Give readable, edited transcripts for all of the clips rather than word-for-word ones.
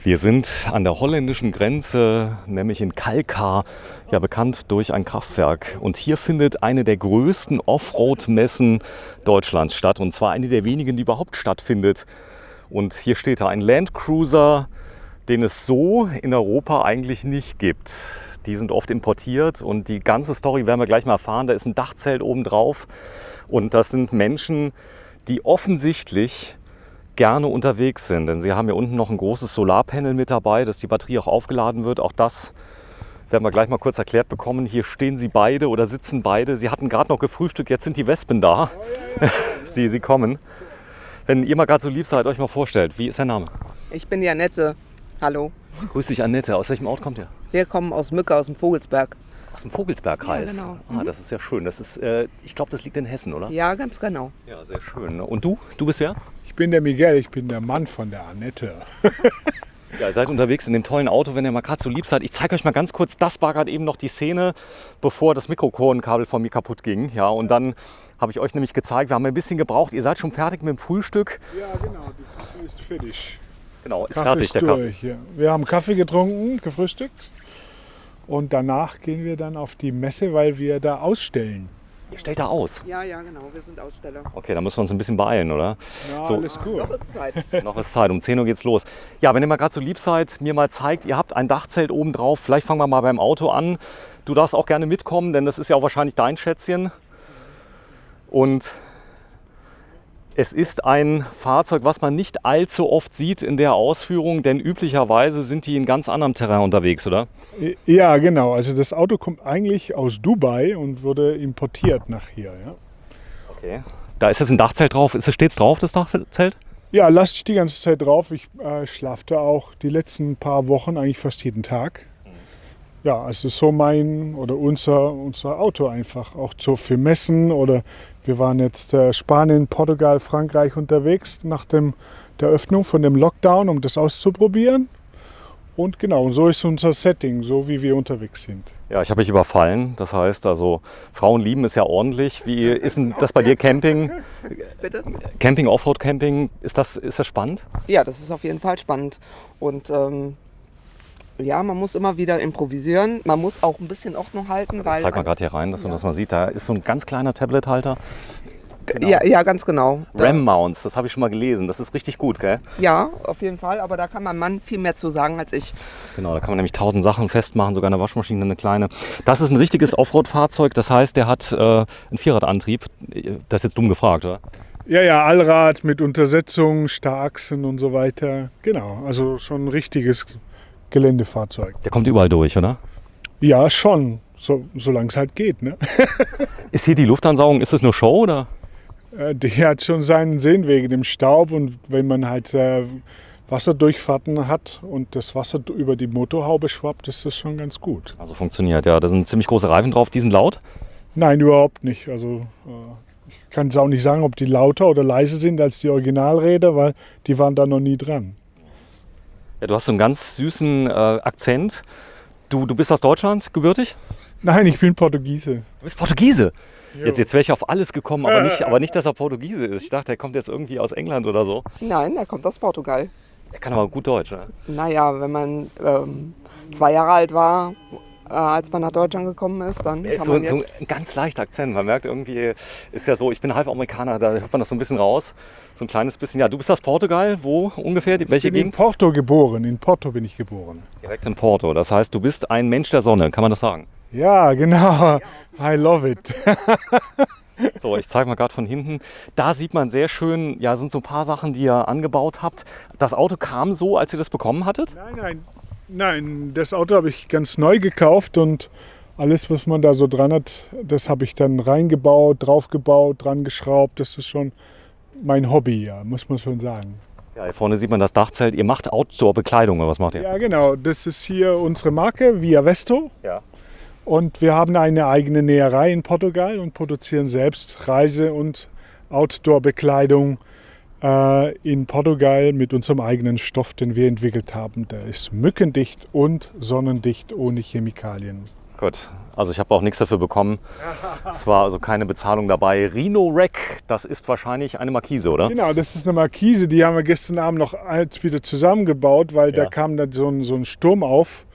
Wir sind an der holländischen Grenze, nämlich in Kalkar, ja bekannt durch ein Kraftwerk. Und hier findet eine der größten Offroad-Messen Deutschlands statt. Und zwar eine der wenigen, die überhaupt stattfindet. Und hier steht da ein Landcruiser, den es so in Europa eigentlich nicht gibt. Die sind oft importiert und die ganze Story werden wir gleich mal erfahren. Da ist ein Dachzelt oben drauf und das sind Menschen, die offensichtlich gerne unterwegs sind, denn sie haben hier unten noch ein großes Solarpanel mit dabei, dass die Batterie auch aufgeladen wird. Auch das werden wir gleich mal kurz erklärt bekommen. Hier stehen sie beide oder sitzen beide. Sie hatten gerade noch gefrühstückt, jetzt sind die Wespen da. Sie kommen. Wenn ihr mal gerade so lieb seid, euch mal vorstellt, wie ist der Name? Ich bin die Annette. Hallo. Grüß dich, Annette. Aus welchem Ort kommt ihr? Wir kommen aus Mücke, aus dem Vogelsberg. Aus dem Vogelsbergkreis? Ja, genau. Das ist ja schön. Das ist, ich glaube, das liegt in Hessen, oder? Ja, ganz genau. Ja, sehr schön. Und du? Du bist wer? Ich bin der Miguel, ich bin der Mann von der Annette. Ja, ihr seid unterwegs in dem tollen Auto, wenn ihr mal gerade so lieb seid. Ich zeige euch mal ganz kurz, das war gerade eben noch die Szene, bevor das Mikrofonkabel von mir kaputt ging. Ja, und dann habe ich euch nämlich gezeigt, wir haben ein bisschen gebraucht. Ihr seid schon fertig mit dem Frühstück. Ja, genau, die Kaffee ist fertig. Genau, ist Kaffee fertig, ist der Kaffee. durch, ja. Wir haben Kaffee getrunken, gefrühstückt. Und danach gehen wir dann auf die Messe, weil wir da ausstellen. Ihr stellt da aus? Ja, genau, wir sind Aussteller. Okay, da müssen wir uns ein bisschen beeilen, oder? Ja, So. alles gut. Noch ist Zeit. Noch ist Zeit, um 10 Uhr geht's los. Ja, wenn ihr mal gerade so lieb seid, mir mal zeigt, ihr habt ein Dachzelt oben drauf. Vielleicht fangen wir mal beim Auto an. Du darfst auch gerne mitkommen, denn das ist ja auch wahrscheinlich dein Schätzchen. Und es ist ein Fahrzeug, was man nicht allzu oft sieht in der Ausführung, denn üblicherweise sind die in ganz anderem Terrain unterwegs, oder? Ja, genau. Also das Auto kommt eigentlich aus Dubai und wurde importiert nach hier. Ja, Okay. Da ist jetzt ein Dachzelt drauf. Steht's drauf, das Dachzelt? ja, lasse ich die ganze Zeit drauf. Ich schlafe da auch die letzten paar Wochen eigentlich fast jeden Tag. Ja, also so mein oder unser Auto einfach. Auch so für Messen oder wir waren jetzt Spanien, Portugal, Frankreich unterwegs nach der Öffnung von dem Lockdown, um das auszuprobieren. Und genau, so ist unser Setting, so wie wir unterwegs sind. Ja, ich habe mich überfallen. Das heißt, also Frauen lieben ist ja ordentlich. Wie ist denn das bei dir Camping? Bitte? Camping, Offroad-Camping, ist das spannend? Ja, das ist auf jeden Fall spannend. Und ja, man muss immer wieder improvisieren. Man muss auch ein bisschen Ordnung halten. Weil Zeig mal gerade hier rein, dass man das mal sieht. Da ist so ein ganz kleiner Tablet-Halter. Genau. Ja, ganz genau. RAM-Mounts, das habe ich schon mal gelesen. Das ist richtig gut, gell? Ja, auf jeden Fall. Aber da kann mein Mann viel mehr zu sagen als ich. Genau, da kann man nämlich 1000 Sachen festmachen, sogar eine Waschmaschine, eine kleine. Das ist ein richtiges Offroad-Fahrzeug. Das heißt, der hat einen Vierradantrieb. Das ist jetzt dumm gefragt, oder? Ja, Allrad mit Untersetzung, Starrachsen und so weiter. Genau, also schon ein richtiges Geländefahrzeug. Der kommt überall durch, oder? Ja, schon, solange es halt geht. Ne? Ist hier die Luftansaugung, ist das nur Show, oder? Der hat schon seinen Sinn wegen dem Staub und wenn man halt Wasserdurchfahrten hat und das Wasser über die Motorhaube schwappt, ist das schon ganz gut. Also funktioniert, ja. Da sind ziemlich große Reifen drauf, die sind laut. Nein, überhaupt nicht. Also ich kann es auch nicht sagen, ob die lauter oder leiser sind als die Originalräder, weil die waren da noch nie dran. Ja, du hast so einen ganz süßen Akzent. Du bist aus Deutschland gebürtig? Nein, ich bin Portugiese. Du bist Portugiese? Jo. Jetzt wäre ich auf alles gekommen, aber nicht, dass er Portugiese ist. Ich dachte, er kommt jetzt irgendwie aus England oder so. Nein, er kommt aus Portugal. Er kann aber gut Deutsch, ne? Naja, wenn man 2 Jahre alt war, als man nach Deutschland gekommen ist, dann Er ist kann so, man so jetzt... ein ganz leichter Akzent. Man merkt irgendwie, ist ja so, ich bin halb Amerikaner, da hört man das so ein bisschen raus. So ein kleines bisschen. Ja, du bist aus Portugal. Wo ungefähr? Welche Ich bin in Gegend? Porto geboren. In Porto bin ich geboren. Direkt in Porto. Das heißt, du bist ein Mensch der Sonne. Kann man das sagen? Ja, genau. I love it. So, ich zeige mal gerade von hinten. Da sieht man sehr schön, ja, sind so ein paar Sachen, die ihr angebaut habt. Das Auto kam so, als ihr das bekommen hattet? Nein, das Auto habe ich ganz neu gekauft und alles, was man da so dran hat, das habe ich dann reingebaut, draufgebaut, dran geschraubt. Das ist schon mein Hobby, ja, muss man schon sagen. Ja, hier vorne sieht man das Dachzelt. Ihr macht Outdoor-Bekleidung, oder was macht ihr? Ja, genau. Das ist hier unsere Marke, Via Vesto. Ja. Und wir haben eine eigene Näherei in Portugal und produzieren selbst Reise- und Outdoor-Bekleidung in Portugal mit unserem eigenen Stoff, den wir entwickelt haben. Der ist mückendicht und sonnendicht ohne Chemikalien. Gut. Also ich habe auch nichts dafür bekommen. Es war also keine Bezahlung dabei. Rhino-Rack, das ist wahrscheinlich eine Markise, oder? Genau, das ist eine Markise, die haben wir gestern Abend noch wieder zusammengebaut, weil da kam dann so ein Sturm auf.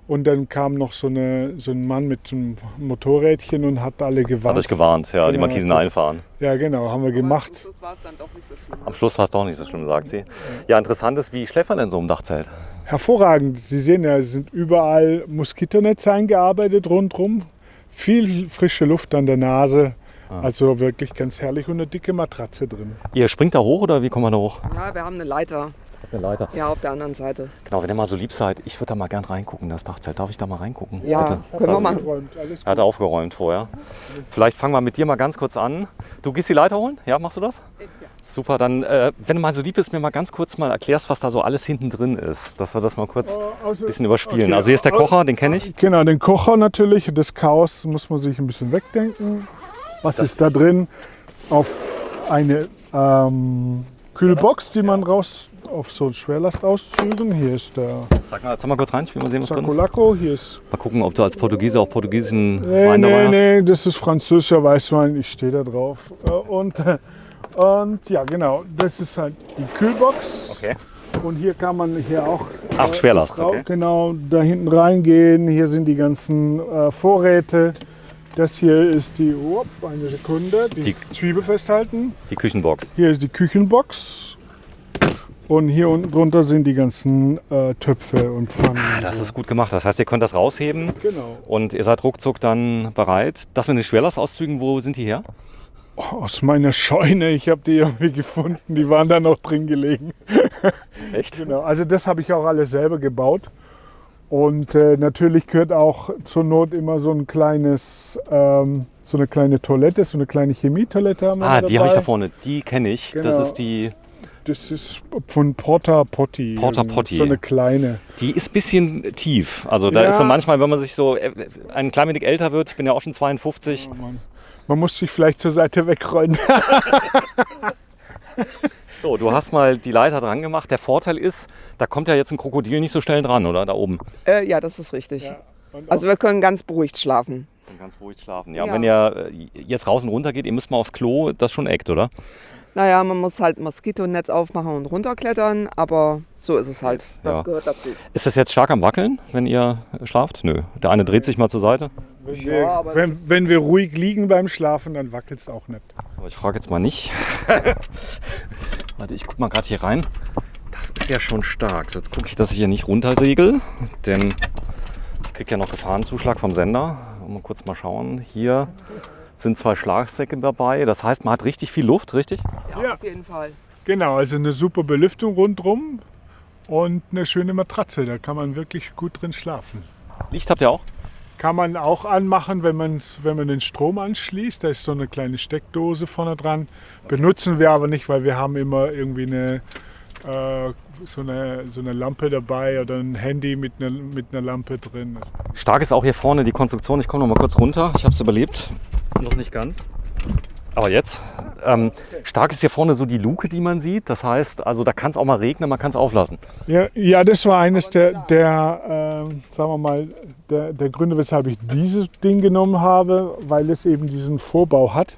Und dann kam noch so ein Mann mit einem Motorrädchen und hat alle gewarnt. Hat euch gewarnt, ja, Genau, die Markisen einfahren. Ja, genau, haben wir gemacht. Am Schluss war es dann doch nicht so schlimm. Am Schluss war es doch nicht so schlimm, sagt sie. Ja, interessant ist, wie schläft man in so einem Dachzelt? Hervorragend. Sie sehen ja, es sind überall Moskitonetze eingearbeitet rundherum. Viel frische Luft an der Nase. Also wirklich ganz herrlich und eine dicke Matratze drin. Ihr springt da hoch oder wie kommt man da hoch? Ja, wir haben eine Leiter. Eine Leiter. Ja, auf der anderen Seite. Genau, wenn ihr mal so lieb seid, ich würde da mal gern reingucken, das Dachzelt. Darf ich da mal reingucken? Ja, Bitte? können wir machen. Aufgeräumt, alles Er hat aufgeräumt vorher. Vielleicht fangen wir mit dir mal ganz kurz an. Du gehst die Leiter holen? Ja, machst du das? Ja. Super, dann, wenn du mal so lieb bist, mir mal ganz kurz mal erklärst, was da so alles hinten drin ist. Dass wir das mal kurz ein bisschen überspielen. okay. Also hier ist der Kocher, den kenne ich. Genau, den Kocher natürlich. Das Chaos muss man sich ein bisschen wegdenken. Was ist da drin? Auf eine Kühlbox, die man raus auf so Schwerlastauszügen. Hier ist der Sag mal kurz rein, ich will mal sehen, was drin ist. Sakolaco. Hier ist. Mal gucken, ob du als Portugiese auch portugiesischen Wein dabei hast. Nee, das ist französischer Weißwein. Ich stehe da drauf. Und ja, genau, das ist halt die Kühlbox. Okay. Und hier kann man auch Ach, Schwerlast, das okay. Genau, da hinten reingehen. Hier sind die ganzen Vorräte. Das hier ist eine Sekunde, die Zwiebel festhalten. Die Küchenbox. Hier ist die Küchenbox. Und hier unten drunter sind die ganzen Töpfe und Pfannen. Das ist gut gemacht. Das heißt, ihr könnt das rausheben Genau. und ihr seid ruckzuck dann bereit. Das mit den Schwerlastauszügen, wo sind die her? Aus meiner Scheune, ich habe die irgendwie gefunden, die waren da noch drin gelegen. Echt? Genau, also das habe ich auch alles selber gebaut. Und natürlich gehört auch zur Not immer so ein kleines, so eine kleine Toilette, so eine kleine Chemietoilette haben wir dabei. Die habe ich da vorne, die kenne ich. Das Genau. ist die. Das ist von Porta Potty. Porta Potty. So eine kleine. Die ist ein bisschen tief. Also da ist so manchmal, wenn man sich so ein klein wenig älter wird, ich bin ja auch schon 52. Oh Mann. Man muss sich vielleicht zur Seite wegrollen. So, du hast mal die Leiter dran gemacht. Der Vorteil ist, da kommt ja jetzt ein Krokodil nicht so schnell dran, oder? Da oben. Ja, das ist richtig. Ja, und Also wir können ganz beruhigt schlafen. Und ganz ruhig schlafen. Ja, Ja. wenn ihr jetzt raus und runter geht, ihr müsst mal aufs Klo, das ist schon Act, oder? Naja, man muss halt ein Moskitonetz aufmachen und runterklettern, aber so ist es halt. Das Ja. gehört dazu. Ist das jetzt stark am Wackeln, wenn ihr schlaft? Nö. Der eine dreht sich mal zur Seite. aber Wenn wir ruhig liegen beim Schlafen, dann wackelt es auch nicht. Aber ich frage jetzt mal nicht. Warte, ich guck mal gerade hier rein. Das ist ja schon stark. So, jetzt gucke ich, dass ich hier nicht runtersegel, denn ich kriege ja noch Gefahrenzuschlag vom Sender. Mal kurz mal schauen. Hier sind 2 Schlagsäcke dabei. Das heißt, man hat richtig viel Luft, richtig? Ja. auf jeden Fall. Genau, also eine super Belüftung rundherum und eine schöne Matratze. Da kann man wirklich gut drin schlafen. Licht habt ihr auch? Kann man auch anmachen, wenn man den Strom anschließt. Da ist so eine kleine Steckdose vorne dran. Benutzen wir aber nicht, weil wir haben immer irgendwie so eine Lampe dabei oder ein Handy mit einer Lampe drin. Stark ist auch hier vorne die Konstruktion. Ich komme noch mal kurz runter. Ich habe es überlebt. Noch nicht ganz. Aber jetzt. Stark ist hier vorne so die Luke, die man sieht. Das heißt, also da kann es auch mal regnen, man kann es auflassen. Ja, das war eines der sagen wir mal, der Gründe, weshalb ich dieses Ding genommen habe, weil es eben diesen Vorbau hat.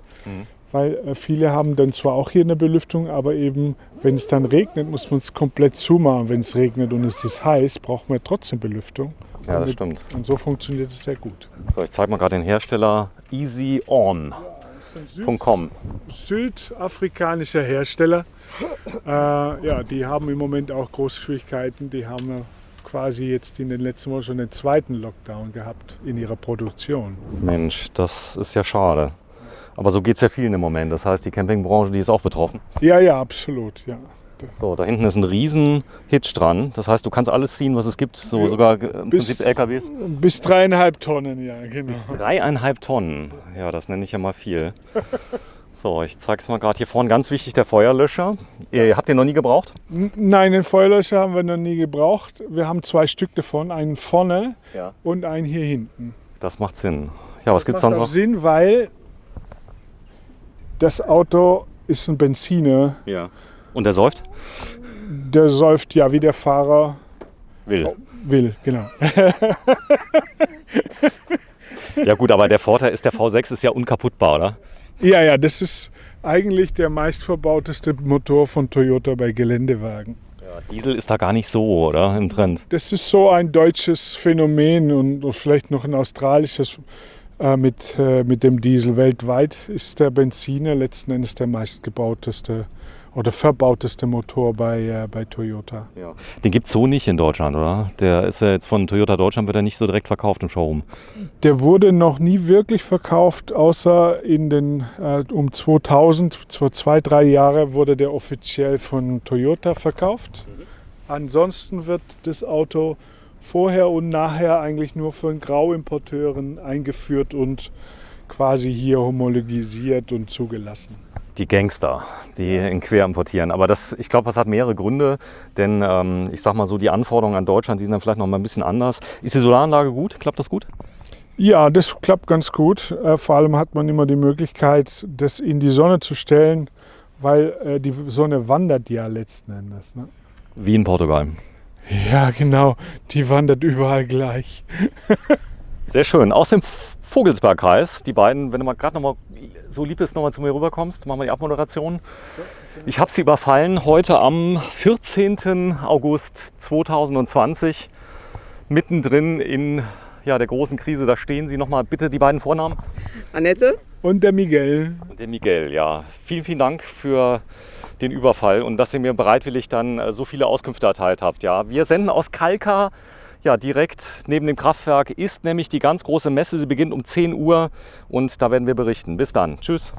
Weil viele haben dann zwar auch hier eine Belüftung, aber eben, wenn es dann regnet, muss man es komplett zumachen. Wenn es regnet und es ist heiß, braucht man trotzdem Belüftung. Ja, das stimmt. Und so funktioniert es sehr gut. So, ich zeige mal gerade den Hersteller EasyOn.com. Südafrikanischer Hersteller. Ja, die haben im Moment auch große Schwierigkeiten. Die haben quasi jetzt in den letzten Wochen schon den 2. Lockdown gehabt in ihrer Produktion. Mensch, das ist ja schade. Aber so geht es ja vielen im Moment. Das heißt, die Campingbranche, die ist auch betroffen. Ja, absolut. Ja. So, da hinten ist ein riesen Hitch dran. Das heißt, du kannst alles ziehen, was es gibt. So sogar im Prinzip LKWs. Bis 3,5 Tonnen, ja, genau. 3,5 Tonnen. Ja, das nenne ich ja mal viel. So, ich zeige es mal gerade hier vorne. Ganz wichtig, der Feuerlöscher. Habt ihr noch nie gebraucht? Nein, den Feuerlöscher haben wir noch nie gebraucht. Wir haben 2 Stück davon, einen vorne und einen hier hinten. Das macht Sinn. Ja, was gibt es Das sonst macht auch noch? Sinn, weil das Auto ist ein Benziner. Ja. Und der säuft? Der säuft ja, wie der Fahrer Will. will, genau. Ja gut, aber der Vorteil ist, der V6 ist ja unkaputtbar, oder? Ja, das ist eigentlich der meistverbauteste Motor von Toyota bei Geländewagen. Ja, Diesel ist da gar nicht so, oder? Im Trend. Das ist so ein deutsches Phänomen und vielleicht noch ein australisches mit dem Diesel. Weltweit ist der Benziner letzten Endes der meistgebauteste oder verbauteste Motor bei Toyota. Ja. Den gibt es so nicht in Deutschland, oder? Der ist ja jetzt von Toyota Deutschland, wird er nicht so direkt verkauft im Showroom. Der wurde noch nie wirklich verkauft, außer um 2000, vor 2-3 Jahre wurde der offiziell von Toyota verkauft. Ansonsten wird das Auto vorher und nachher eigentlich nur von Grauimporteuren eingeführt und quasi hier homologisiert und zugelassen. Die Gangster, die in quer importieren. Aber ich glaube, das hat mehrere Gründe. Denn ich sag mal so, die Anforderungen an Deutschland, die sind dann vielleicht noch mal ein bisschen anders. Ist die Solaranlage gut? Klappt das gut? Ja, das klappt ganz gut. Vor allem hat man immer die Möglichkeit, das in die Sonne zu stellen, weil die Sonne wandert ja letzten Endes. Ne? Wie in Portugal. Ja, genau. Die wandert überall gleich. Sehr schön. Aus dem Vogelsbergkreis, die beiden, wenn du mal gerade noch mal so lieb ist, noch mal zu mir rüberkommst, machen wir die Abmoderation. Ich habe sie überfallen heute am 14. August 2020, mittendrin in der großen Krise. Da stehen sie. Nochmal bitte die beiden Vornamen. Annette? Und der Miguel. Und der Miguel, ja. Vielen, vielen Dank für den Überfall und dass ihr mir bereitwillig dann so viele Auskünfte erteilt habt. Ja. Wir senden aus Kalkar. Ja, direkt neben dem Kraftwerk ist nämlich die ganz große Messe. Sie beginnt um 10 Uhr und da werden wir berichten. Bis dann. Tschüss.